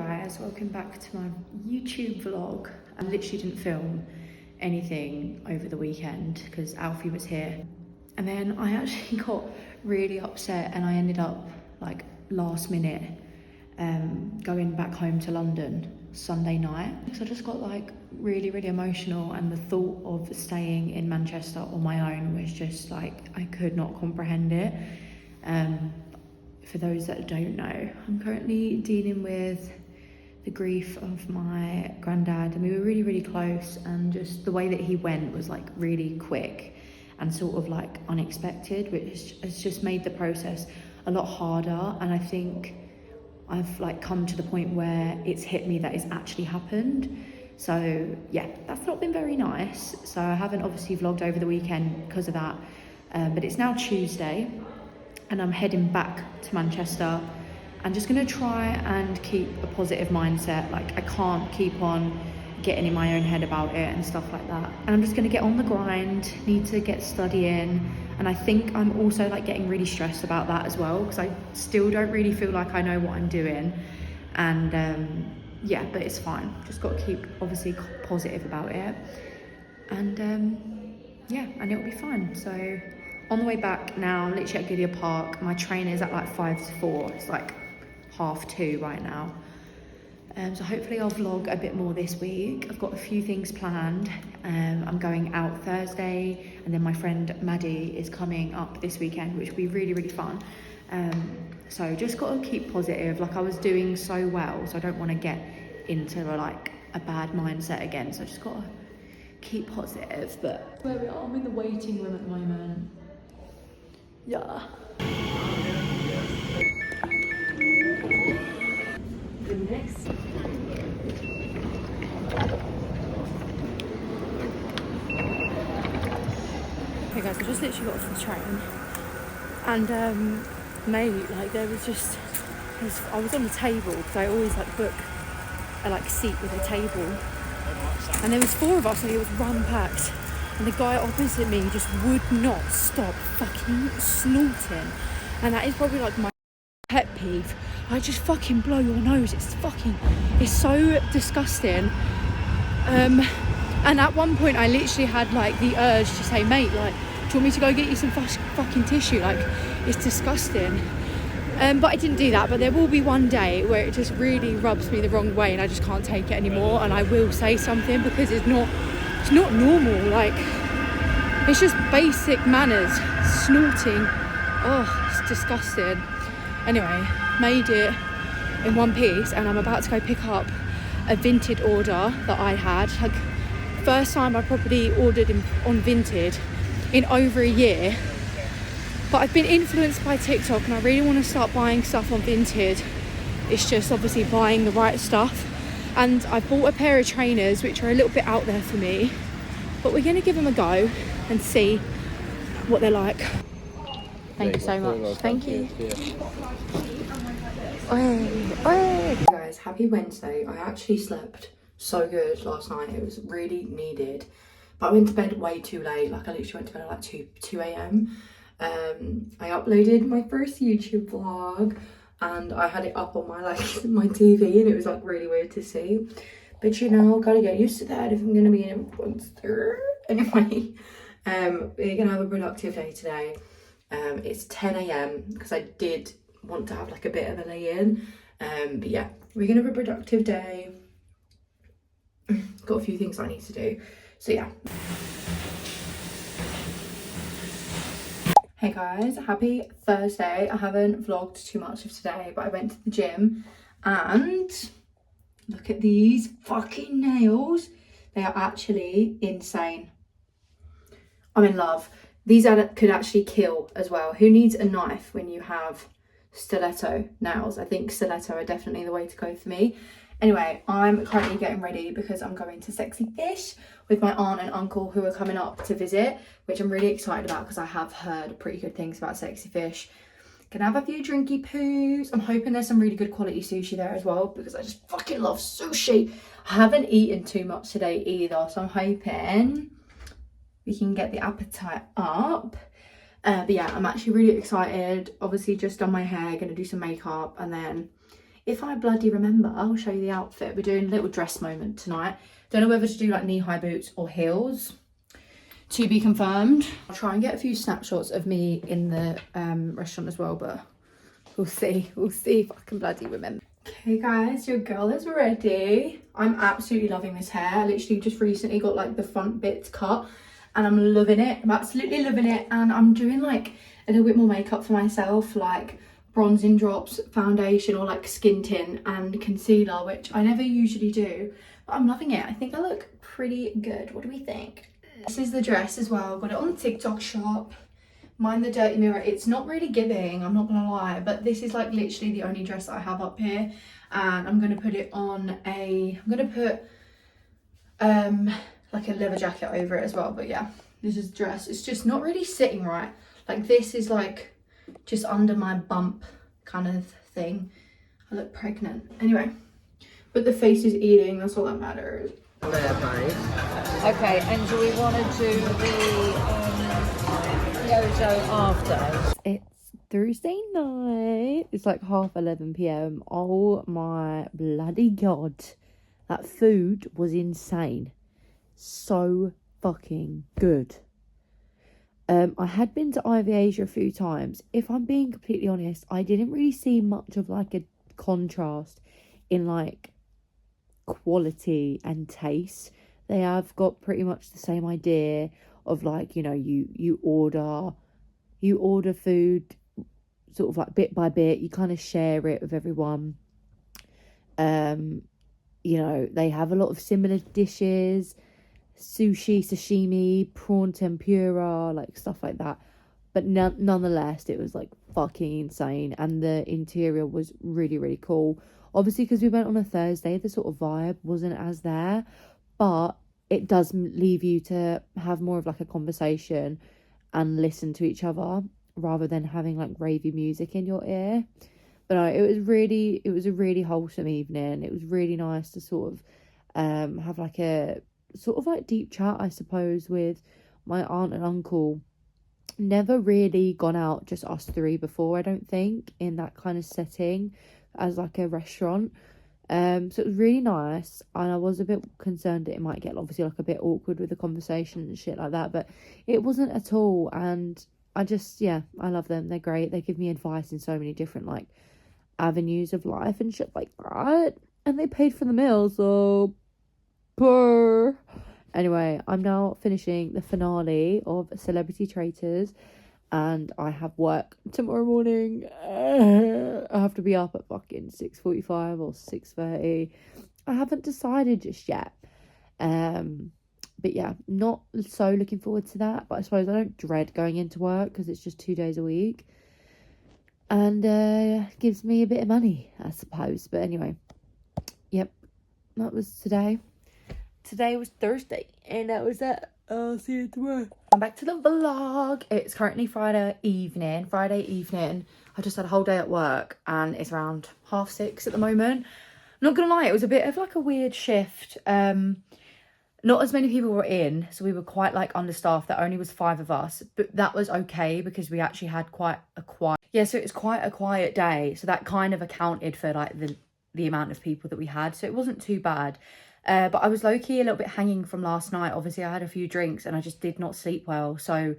guys, welcome back to my YouTube vlog. I literally didn't film anything over the weekend because Alfie was here. And then I actually got really upset and I ended up like last minute going back home to London Sunday night. So I just got like really emotional, and the thought of staying in Manchester on my own was just like, I could not comprehend it. For those that don't know, I'm currently dealing with the grief of my granddad, and we were really close, and just the way that he went was like really quick and sort of like unexpected, which has just made the process a lot harder. And I think I've like come to the point where it's hit me that it's actually happened. So yeah, that's not been very nice. So I haven't obviously vlogged over the weekend because of that, but it's now Tuesday and I'm heading back to Manchester. I'm just gonna try and keep a positive mindset. Like, I can't keep on getting in my own head about it and stuff like that. And I'm just gonna get on the grind, need to get studying. And I think I'm also like getting really stressed about that as well, because I still don't really feel like I know what I'm doing. And yeah, but it's fine. Just gotta keep obviously positive about it. And yeah, and it'll be fine. So on the way back now, I'm literally at Goodyear Park. My train is at like 5 to 4. It's like 2:30 right now. So hopefully I'll vlog a bit more this week. I've got a few things planned. I'm going out Thursday, and then my friend Maddie is coming up this weekend, which will be really fun. So just got to keep positive. Like, I was doing so well, so I don't want to get into like a bad mindset again. So I just got to keep positive. But where we are, I'm in the waiting room at the moment. Yeah. Next. Hey guys, I just literally got off the train, and mate, like there was just, I was on the table because I always like book a like seat with a table, and there was 4 of us and it was run packed. And the guy opposite me just would not stop fucking snorting. And that is probably like my pet peeve. I just fucking blow your nose. It's so disgusting. And at one point I literally had like the urge to say, mate, like, do you want me to go get you some fucking tissue? Like, it's disgusting. But I didn't do that. But there will be one day where it just really rubs me the wrong way and I just can't take it anymore. And I will say something, because it's not normal. Like, it's just basic manners. Snorting, oh, it's disgusting. Anyway, made it in one piece, and I'm about to go pick up a Vinted order that I had. Like, first time I properly ordered on Vinted in over a year. But I've been influenced by TikTok and I really want to start buying stuff on Vinted. It's just obviously buying the right stuff. And I bought a pair of trainers which are a little bit out there for me, but we're going to give them a go and see what they're like. Thank you so much. Thank you. Hey guys, happy Wednesday. I actually slept so good last night. It was really needed. But I went to bed way too late. Like, I literally went to bed at like 2 a.m. I uploaded my first YouTube vlog, and I had it up on my my TV, and it was like really weird to see. But you know, gotta get used to that if I'm gonna be an influencer. Anyway, we're gonna have a productive day today. It's 10 a.m. because I did want to have like a bit of a lay-in. But yeah, we're gonna have a productive day. Got a few things I need to do. So yeah. Hey guys, happy Thursday. I haven't vlogged too much of today, but I went to the gym, and look at these fucking nails. They are actually insane. I'm in love. These could actually kill as well. Who needs a knife when you have stiletto nails? I think stiletto are definitely the way to go for me. Anyway, I'm currently getting ready because I'm going to Sexy Fish with my aunt and uncle who are coming up to visit, which I'm really excited about because I have heard pretty good things about Sexy Fish. Gonna have a few drinky poos. I'm hoping there's some really good quality sushi there as well, because I just fucking love sushi. I haven't eaten too much today either, so I'm hoping we can get the appetite up. But yeah, I'm actually really excited. Obviously just done my hair, gonna do some makeup, and then if I bloody remember, I'll show you the outfit. We're doing a little dress moment tonight. Don't know whether to do like knee-high boots or heels. To be confirmed. I'll try and get a few snapshots of me in the restaurant as well, but we'll see. We'll see if I can bloody remember. Okay guys, your girl is ready. I'm absolutely loving this hair. I literally just recently got like the front bits cut and I'm loving it. I'm absolutely loving it. And I'm doing like a little bit more makeup for myself, like bronzing drops, foundation, or like skin tint and concealer, which I never usually do, but I'm loving it. I think I look pretty good. What do we think? This is the dress as well. Got it on the TikTok shop. Mind the dirty mirror. It's not really giving, I'm not gonna lie, but this is like literally the only dress that I have up here, and I'm gonna put it on I'm gonna put like a leather jacket over it as well. But yeah, this is the dress. It's just not really sitting right. Like this is like just under my bump kind of thing. I look pregnant. Anyway, but the face is eating, that's all that matters. Okay, and do we want to do the Yozo after? It's Thursday night. It's like 11:30 p.m. Oh my bloody god. That food was insane. So fucking good. I had been to Ivy Asia a few times. If I'm being completely honest, I didn't really see much of like a contrast in like quality and taste. They have got pretty much the same idea of like, you know, you order food sort of like bit by bit, you kind of share it with everyone. You know, they have a lot of similar dishes, sushi, sashimi, prawn tempura, like stuff like that, but nonetheless it was like fucking insane, and the interior was really, really cool. Obviously, because we went on a Thursday, the sort of vibe wasn't as there, but it does leave you to have more of like a conversation and listen to each other rather than having like ravey music in your ear. But no, it was a really wholesome evening. It was really nice to sort of have like a sort of like deep chat, I suppose, with my aunt and uncle. Never really gone out just us three before, I don't think, in that kind of setting as like a restaurant. So it was really nice, and I was a bit concerned that it might get obviously like a bit awkward with the conversation and shit like that, but it wasn't at all. And I just, yeah, I love them. They're great. They give me advice in so many different like avenues of life and shit like that, and they paid for the meal, so purr. Anyway, I'm now finishing the finale of Celebrity Traitors, and I have work tomorrow morning. I have to be up at fucking 6:45 or 6:30. I haven't decided just yet. But yeah, not so looking forward to that. But I suppose I don't dread going into work because it's just 2 days a week. And gives me a bit of money, I suppose. But anyway, yep, that was today. Today was Thursday, and that was that. I'll see you tomorrow. I'm back to the vlog. It's currently Friday evening. I just had a whole day at work, and it's around 6:30 at the moment. Not gonna lie, it was a bit of like a weird shift. Not as many people were in, so we were quite like understaffed. There only was 5 of us, but that was okay because we actually had quite a quiet. Yeah, so it was quite a quiet day, so that kind of accounted for like the amount of people that we had. So it wasn't too bad. But I was low-key a little bit hanging from last night. Obviously, I had a few drinks and I just did not sleep well. So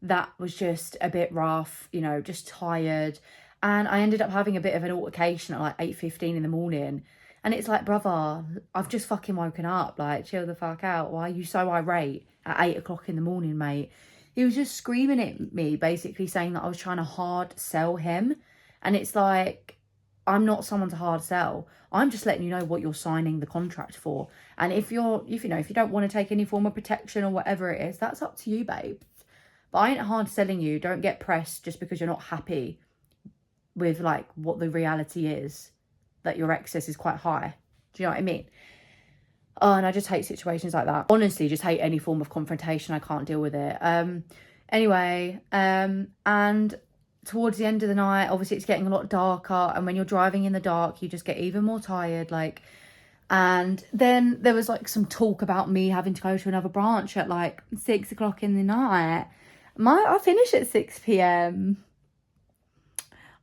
that was just a bit rough, you know, just tired. And I ended up having a bit of an altercation at like 8:15 in the morning. And it's like, brother, I've just fucking woken up. Like, chill the fuck out. Why are you so irate at 8 o'clock in the morning, mate? He was just screaming at me, basically saying that I was trying to hard sell him. And it's like, I'm not someone to hard sell. I'm just letting you know what you're signing the contract for. And if you don't want to take any form of protection or whatever it is, that's up to you, babe. But I ain't hard selling you. Don't get pressed just because you're not happy with like what the reality is, that your excess is quite high. Do you know what I mean? Oh, and I just hate situations like that. Honestly, just hate any form of confrontation. I can't deal with it. Anyway, and towards the end of the night, obviously it's getting a lot darker, and when you're driving in the dark, you just get even more tired, like. And then there was like some talk about me having to go to another branch at like 6 o'clock in the night. I finish at 6 p.m.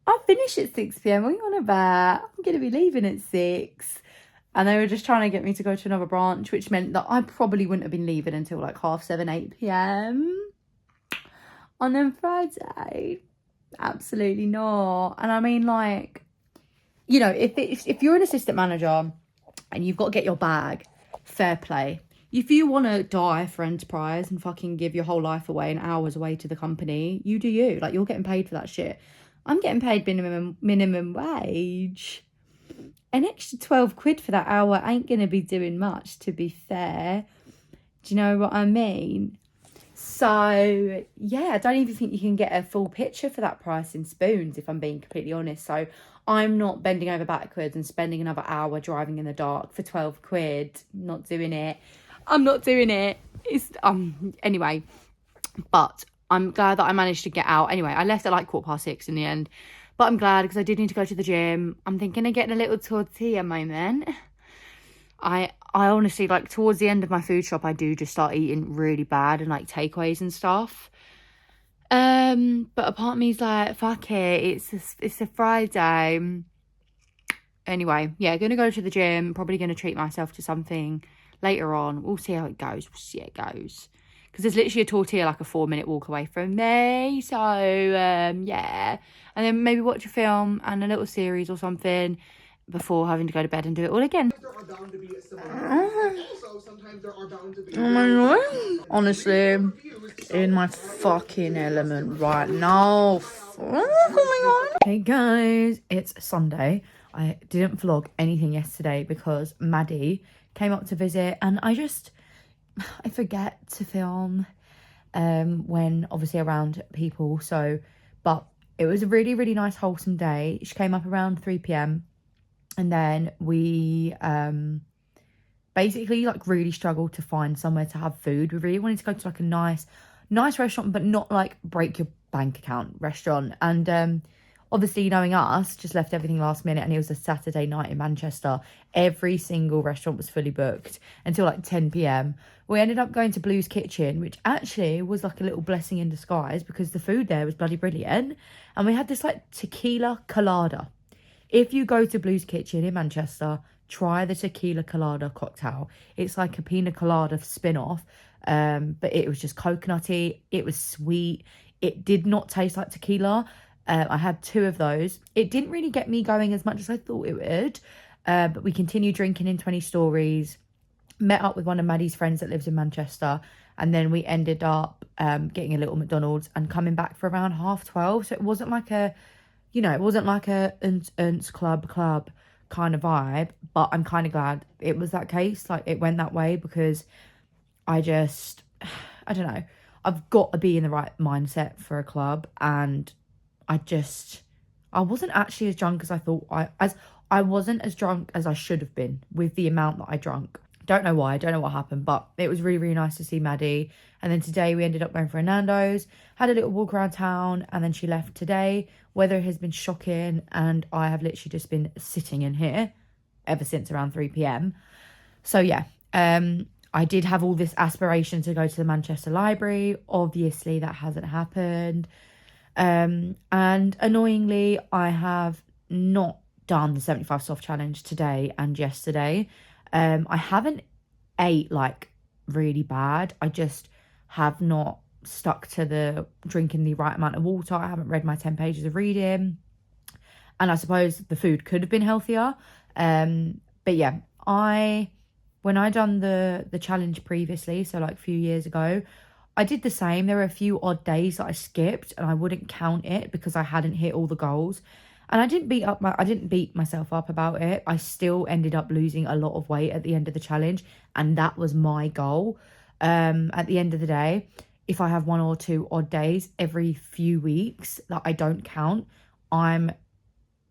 I'll finish at 6 p.m. What are you on about? I'm going to be leaving at 6. And they were just trying to get me to go to another branch, which meant that I probably wouldn't have been leaving until like 7:30, 8 p.m. on a Friday. Absolutely not. And I mean, like, you know, if you're an assistant manager and you've got to get your bag, fair play. If you want to die for enterprise and fucking give your whole life away and hours away to the company, you do you. Like, you're getting paid for that shit. I'm getting paid minimum wage. An extra 12 quid for that hour ain't going to be doing much, to be fair. Do you know what I mean? So, yeah, I don't even think you can get a full picture for that price in Spoons, if I'm being completely honest. So, I'm not bending over backwards and spending another hour driving in the dark for 12 quid. Not doing it. I'm not doing it. It's anyway, but I'm glad that I managed to get out. Anyway, I left at like 6:15 in the end, but I'm glad because I did need to go to the gym. I'm thinking of getting a little tortilla moment. I honestly, like, towards the end of my food shop, I do just start eating really bad and like takeaways and stuff. But a part of me's like, fuck it, it's a Friday. Anyway, yeah, gonna go to the gym, probably gonna treat myself to something later on. We'll see how it goes. Because there's literally a tortilla like a 4-minute walk away from me. So, yeah. And then maybe watch a film and a little series or something before having to go to bed and do it all again. Oh my god. Honestly, in my fucking element right now. Oh my god. Hey guys, it's Sunday. I didn't vlog anything yesterday because Maddie came up to visit, and I forget to film when obviously around people. So, but it was a really, really nice wholesome day. She came up around 3 p.m. and then we basically like really struggled to find somewhere to have food. We really wanted to go to like a nice restaurant, but not like break your bank account restaurant. And obviously, knowing us, just left everything last minute, and it was a Saturday night in Manchester. Every single restaurant was fully booked until like 10 p.m. We ended up going to Blue's Kitchen, which actually was like a little blessing in disguise because the food there was bloody brilliant. And we had this like tequila colada. If you go to Blue's Kitchen in Manchester, try the tequila colada cocktail. It's like a pina colada spin-off, but it was just coconutty. It was sweet. It did not taste like tequila. I had 2 of those. It didn't really get me going as much as I thought it would, but we continued drinking in 20 Stories, met up with one of Maddie's friends that lives in Manchester, and then we ended up getting a little McDonald's and coming back for around 12:30. So it wasn't like a, it wasn't like a Ernst club kind of vibe, but I'm kind of glad it was that case. Like, it went that way because I don't know, I've got to be in the right mindset for a club, and I wasn't actually as drunk as I thought. I wasn't as drunk as I should have been with the amount that I drank. Don't know why, don't know what happened, but it was really, really nice to see Maddie. And then today we ended up going for a Nando's, had a little walk around town, and then she left today. Weather has been shocking, and I have literally just been sitting in here ever since around 3 p.m. So yeah, I did have all this aspiration to go to the Manchester Library. Obviously, that hasn't happened. And annoyingly, I have not done the 75 soft challenge today and yesterday. I haven't ate like really bad. I just have not stuck to the drinking the right amount of water. I haven't read my 10 pages of reading, and I suppose the food could have been healthier. But yeah, when I done the challenge previously, so like a few years ago, I did the same. There were a few odd days that I skipped, and I wouldn't count it because I hadn't hit all the goals. And I didn't beat myself up about it. I still ended up losing a lot of weight at the end of the challenge, and that was my goal. At the end of the day, if I have 1 or 2 odd days every few weeks that I don't count, I'm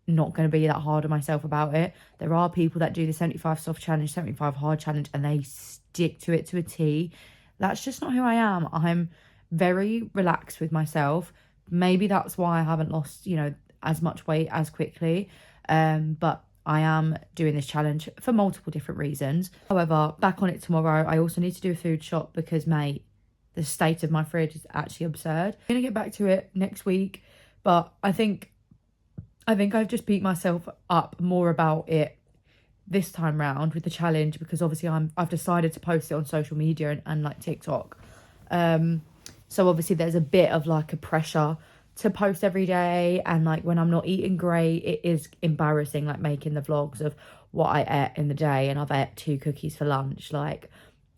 not going to be that hard on myself about it. There are people that do the 75 soft challenge, 75 hard challenge, and they stick to it to a T. That's just not who I am. I'm very relaxed with myself. Maybe that's why I haven't lost, as much weight as quickly. But I am doing this challenge for multiple different reasons. However, back on it tomorrow. I also need to do a food shop because, mate, the state of my fridge is actually absurd. I'm going to get back to it next week. But I think I think I've just beat myself up more about it this time round with the challenge, because obviously I've decided to post it on social media and like TikTok. So obviously there's a bit of like a pressure to post every day, and like when I'm not eating great, it is embarrassing, like making the vlogs of what I ate in the day, and I've ate 2 cookies for lunch. Like,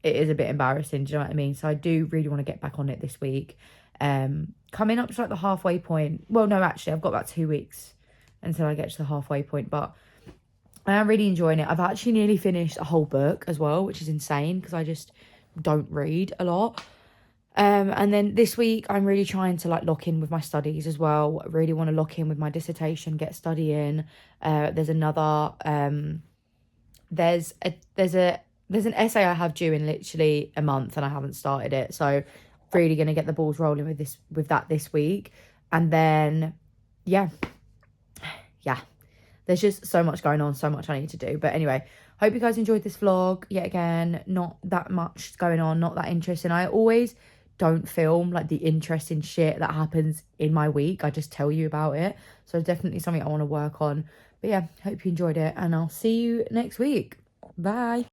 it is a bit embarrassing, do you know what I mean? So I do really want to get back on it this week. Coming up to like the halfway point. Well, no, actually I've got about 2 weeks until I get to the halfway point, but I am really enjoying it. I've actually nearly finished a whole book as well, which is insane because I just don't read a lot. And then this week I'm really trying to like lock in with my studies as well. I really want to lock in with my dissertation, get studying. There's another there's an essay I have due in literally a month and I haven't started it. So really gonna get the balls rolling with that this week. And then yeah. There's just so much going on, so much I need to do. But anyway, hope you guys enjoyed this vlog. Yet again, not that much going on, not that interesting. I always don't film like the interesting shit that happens in my week. I just tell you about it. So definitely something I want to work on. But yeah, hope you enjoyed it and I'll see you next week. Bye.